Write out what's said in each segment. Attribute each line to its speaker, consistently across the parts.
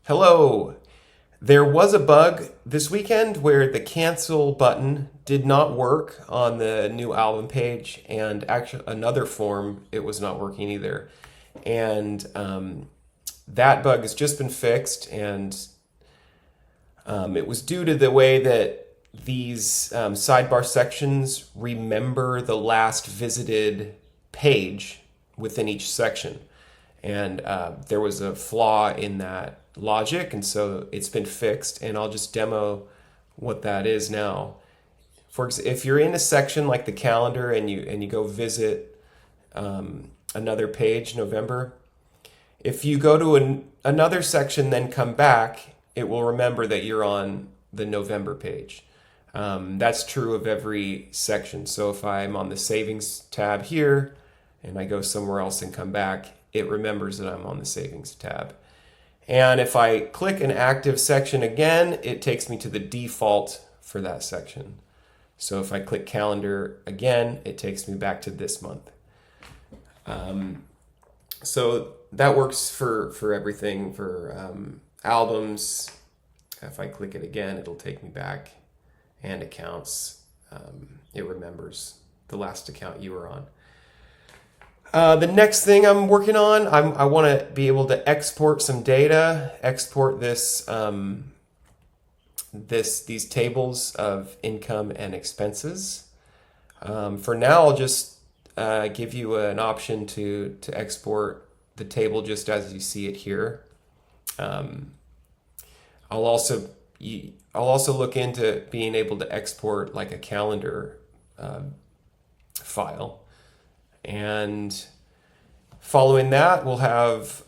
Speaker 1: Hello. There was a bug this weekend where the cancel button did not work on the new album page, and actually another form it was not working either. And that bug has just been fixed, and it was due to the way that these sidebar sections remember the last visited page within each section. And there was a flaw in that logic, and so it's been fixed, and I'll just demo what that is now. If you're in a section like the calendar and you go visit another page, November, if you go to another section then come back, it will remember that you're on the November page. That's true of every section. So if I'm on the savings tab here and I go somewhere else and come back, it remembers that I'm on the savings tab. And if I click an active section again, it takes me to the default for that section. So if I click calendar again, it takes me back to this month. So that works for everything, for albums. If I click it again, it'll take me back, and accounts. It remembers the last account you were on. The next thing I'm working on, I want to be able to export some data, export these tables of income and expenses. For now, I'll just give you an option to export the table just as you see it here. I'll also look into being able to export like a calendar file. And following that, we'll have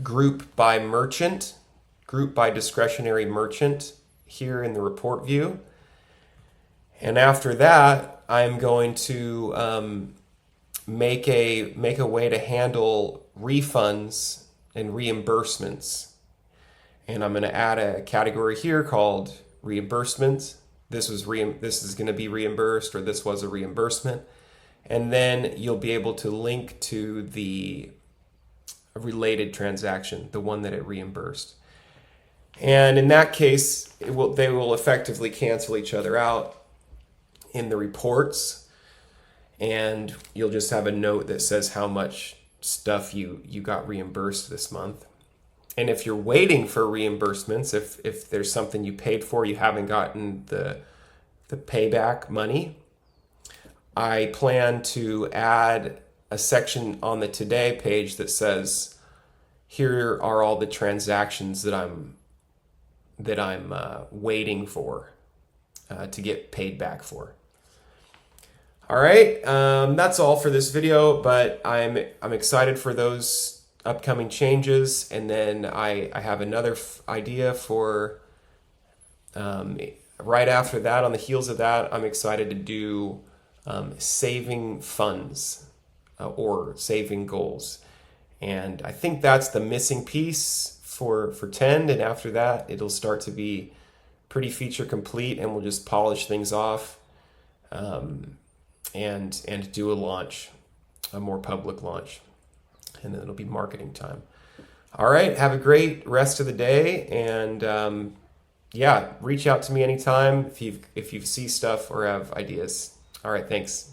Speaker 1: group by merchant, group by discretionary merchant here in the report view. And after that, I'm going to make a way to handle refunds and reimbursements. And I'm going to add a category here called reimbursements. This is going to be reimbursed, or this was a reimbursement. And then you'll be able to link to the related transaction, the one that it reimbursed. And in that case, they will effectively cancel each other out in the reports. And you'll just have a note that says how much stuff you got reimbursed this month. And if you're waiting for reimbursements, if there's something you paid for, you haven't gotten the payback money, I plan to add a section on the Today page that says, here are all the transactions that I'm waiting for to get paid back for. All right, that's all for this video, but I'm excited for those upcoming changes, and then I have another idea for right after that. On the heels of that, I'm excited to do saving funds or saving goals, and I think that's the missing piece for Tend. And after that, it'll start to be pretty feature complete, and we'll just polish things off and do a launch, a more public launch. And then it'll be marketing time. All right, have a great rest of the day, and reach out to me anytime if you see stuff or have ideas. All right, thanks.